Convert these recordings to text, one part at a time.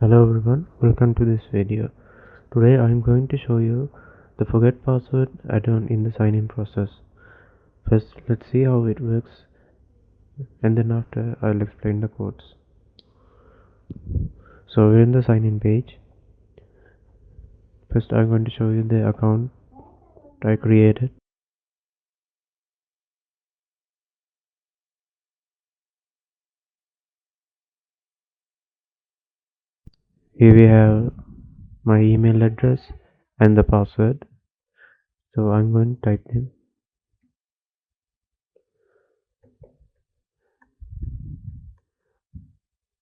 Hello everyone, welcome to this video. Today I am going to show you the forget password add-on in the sign-in process. First, let's see how it works, and then after I'll explain the codes. So we're in the sign-in page. First I'm going to show you the account I created. Here we have my email address and the password. So I'm going to type them.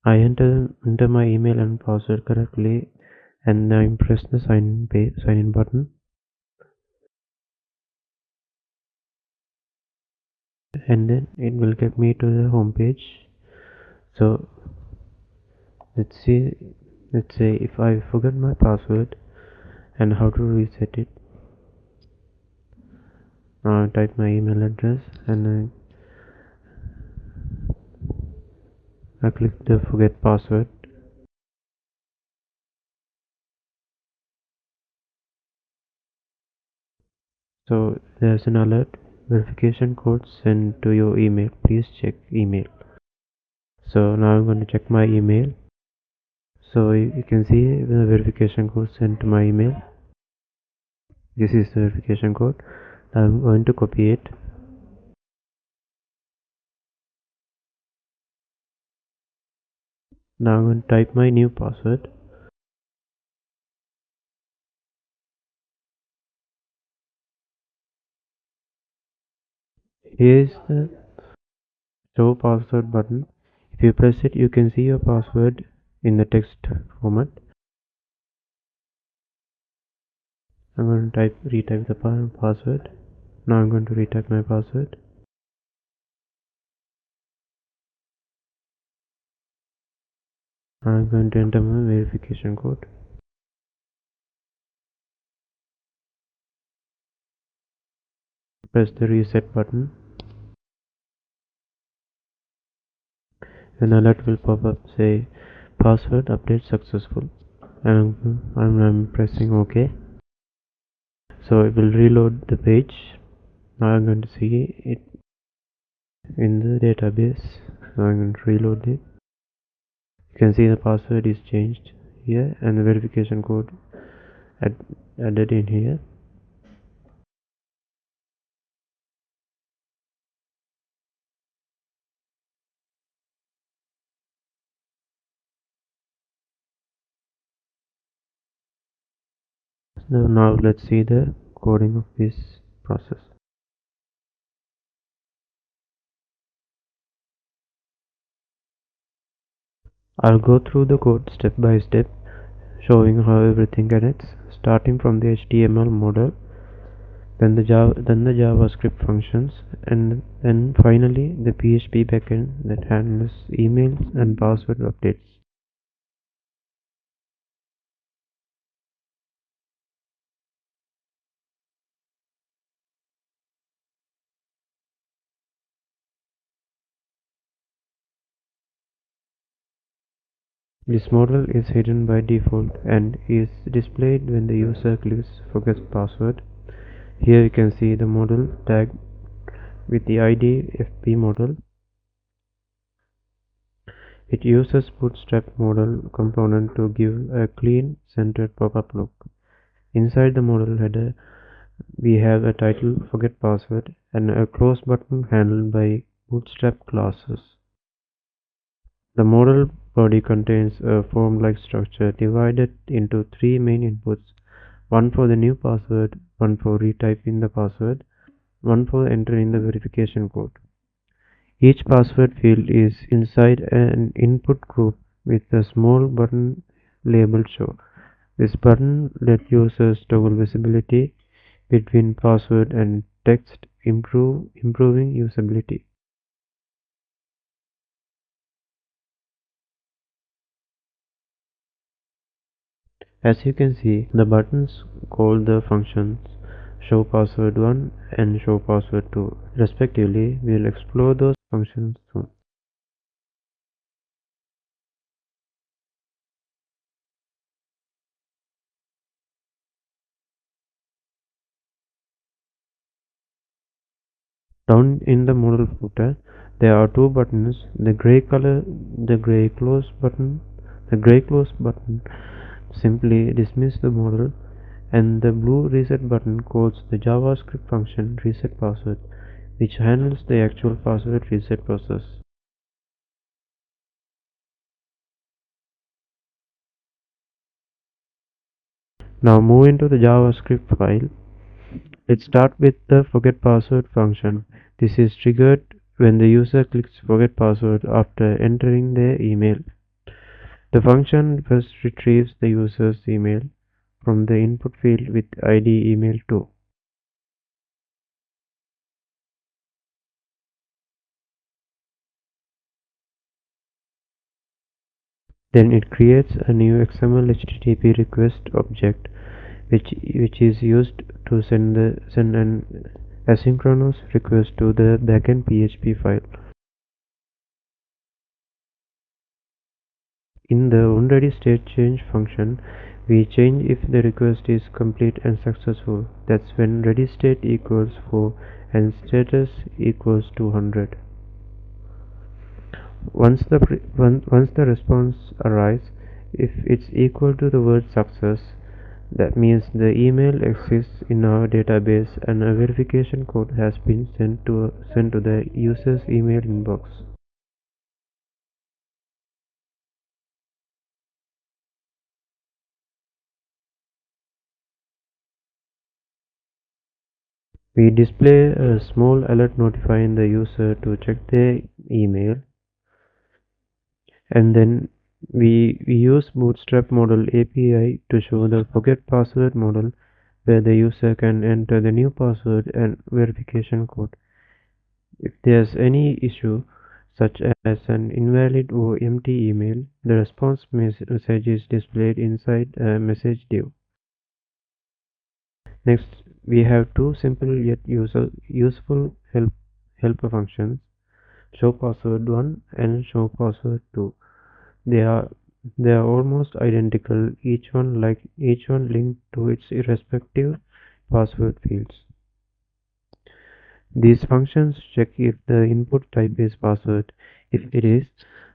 I enter my email and password correctly, and I press the sign in button, and then it will get me to the home page. So let's say if I forget my password and how to reset it. Now I type my email address and I click the forget password. So there's an alert: verification code sent to your email, please check email. So now I'm going to check my email. So you can see the verification code sent to my email. This is the verification code. I'm going to copy it. Now I'm going to type my new password. Here is the show password button. If you press it, you can see your password in the text format. I'm going to retype the password. Now I'm going to retype my password. I'm going to enter my verification code. Press the reset button. An alert will pop up, say password update successful, and I'm pressing OK. So it will reload the page. Now I'm going to see it in the database. So I'm going to reload it. You can see the password is changed here and the verification code added in here. So now let's see the coding of this process. I'll go through the code step by step, showing how everything connects, starting from the HTML model, then the JavaScript functions, and then finally the PHP backend that handles emails and password updates. This model is hidden by default and is displayed when the user clicks forget password. Here you can see the model tag with the ID FP model. It uses Bootstrap model component to give a clean, centered pop-up look. Inside the model header, we have a title forget password and a close button handled by Bootstrap classes. The model body contains a form-like structure divided into three main inputs: one for the new password, one for retyping the password, one for entering the verification code. Each password field is inside an input group with a small button labeled show. This button lets users toggle visibility between password and text, improving usability. As you can see, the buttons call the functions show password 1 and show password 2 respectively. We'll explore those functions soon. Down in the model footer, there are two buttons: the gray close button simply dismiss the model, and the blue reset button calls the JavaScript function reset password, which handles the actual password reset process. Now move into the JavaScript file. Let's start with the forget password function. This is triggered when the user clicks forget password after entering their email. The function first retrieves the user's email from the input field with ID email to. Then it creates a new XML HTTP request object which is used to send an asynchronous request to the backend PHP file. In the onReadyStateChange function, we change if the request is complete and successful. That's when readyState equals 4 and status equals 200. Once the response arrives, if it's equal to the word success, that means the email exists in our database and a verification code has been sent to the user's email inbox. We display a small alert notifying the user to check their email, and then we use Bootstrap Model API to show the forget password model where the user can enter the new password and verification code. If there's any issue, such as an invalid or empty email, the response message is displayed inside a message div. Next, we have two simple yet useful helper functions: showPassword1 and showPassword2. They are almost identical, each one linked to its respective password fields. These functions check if the input type is password. If it is,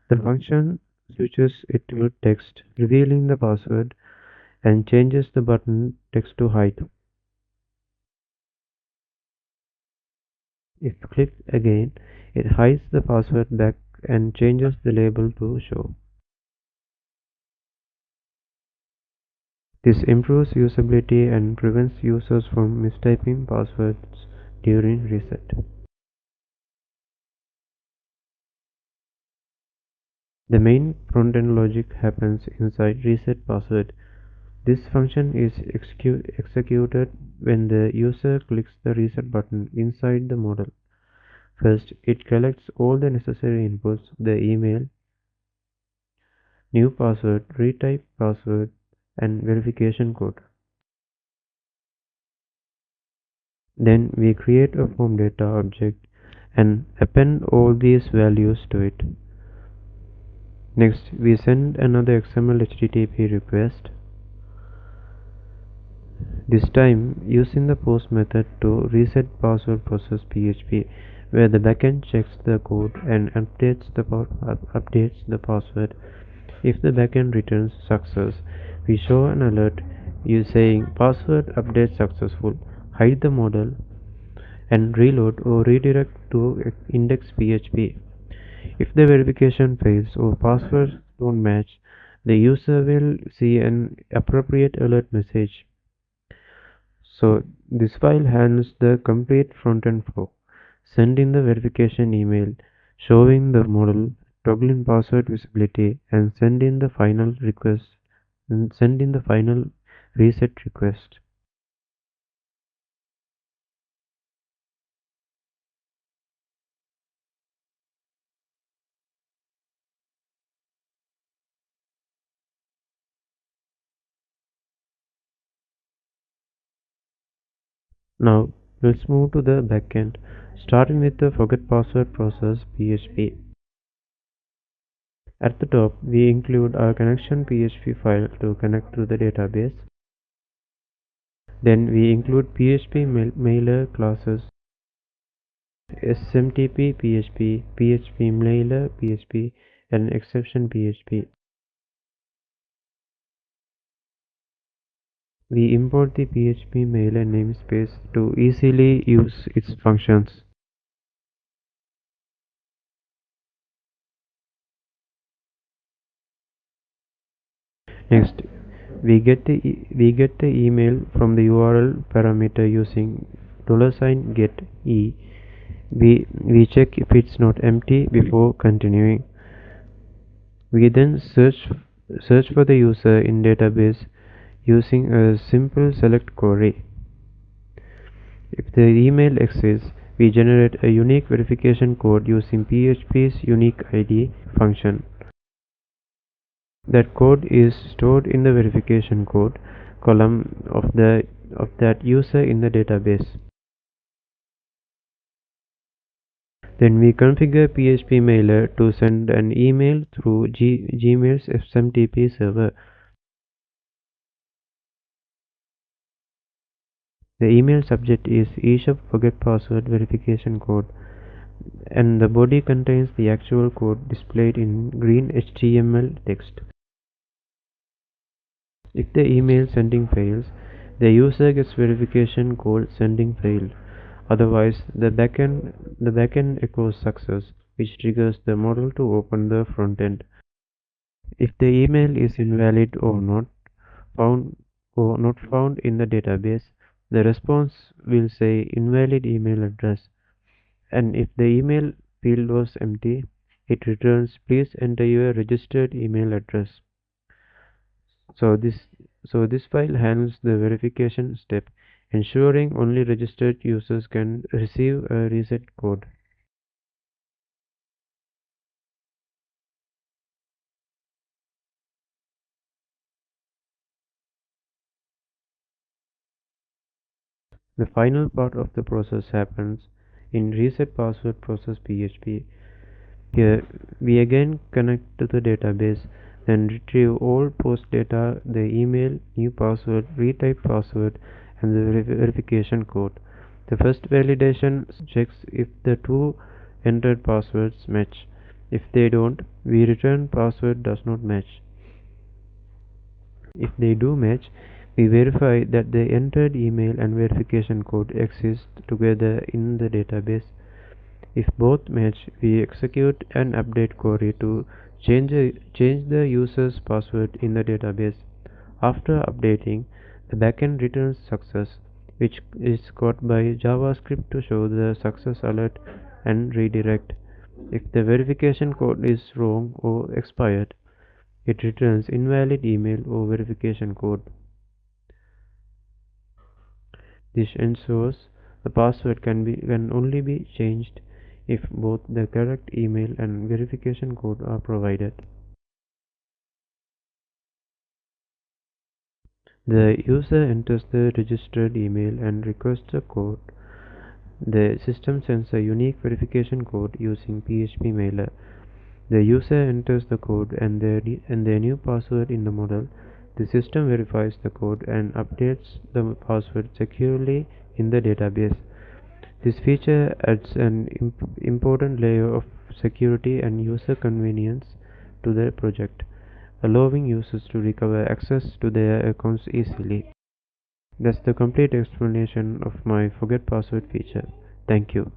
the function switches it to text, revealing the password, and changes the button text to hide. If clicked again, it hides the password back and changes the label to show. This improves usability and prevents users from mistyping passwords during reset. The main front-end logic happens inside reset password. This function is executed when the user clicks the reset button inside the model. First, it collects all the necessary inputs: the email, new password, retype password, and verification code. Then we create a form data object and append all these values to it. Next, we send another XML HTTP request, this time using the post method to reset password process PHP, where the backend checks the code and updates the password. If the backend returns success, we show an alert saying password update successful, hide the model, and reload or redirect to index.php. If the verification fails or passwords don't match, the user will see an appropriate alert message. So this file handles the complete front-end flow: sending the verification email, showing the model, toggling password visibility, and sending the final reset request. Now let's move to the backend, starting with the forget password process PHP. At the top, we include our connection PHP file to connect to the database. Then we include PHP mailer classes SMTP PHP, PHP mailer PHP, and exception PHP. We import the PHP mailer namespace to easily use its functions. Next, we get the email from the URL parameter using $get e. We check if it's not empty before continuing. We then search for the user in database using a simple select query. If the email exists, we generate a unique verification code using PHP's unique ID function. That code is stored in the verification code column of that user in the database. Then we configure PHP mailer to send an email through Gmail's SMTP server. The email subject is eShop forget password verification code, and the body contains the actual code displayed in green HTML text. If the email sending fails, the user gets verification code sending failed. Otherwise, the backend echoes success, which triggers the model to open the front end. If the email is invalid found or not found in the database, the response will say invalid email address. And if the email field was empty, it returns please enter your registered email address. So this file handles the verification step, ensuring only registered users can receive a reset code. The final part of the process happens in reset password process PHP. Here we again connect to the database, then retrieve all post data, the email, new password, retype password, and the verification code. The first validation checks if the two entered passwords match. If they don't, we return password does not match. If they do match, we verify that the entered email and verification code exist together in the database. If both match, we execute an update query to change the user's password in the database. After updating, the backend returns success, which is caught by JavaScript to show the success alert and redirect. If the verification code is wrong or expired, it returns invalid email or verification code. This ensures the password can only be changed if both the correct email and verification code are provided. The user enters the registered email and requests a code. The system sends a unique verification code using PHP mailer. The user enters the code and their new password in the model. The system verifies the code and updates the password securely in the database. This feature adds an important layer of security and user convenience to the project, allowing users to recover access to their accounts easily. That's the complete explanation of my forget password feature. Thank you.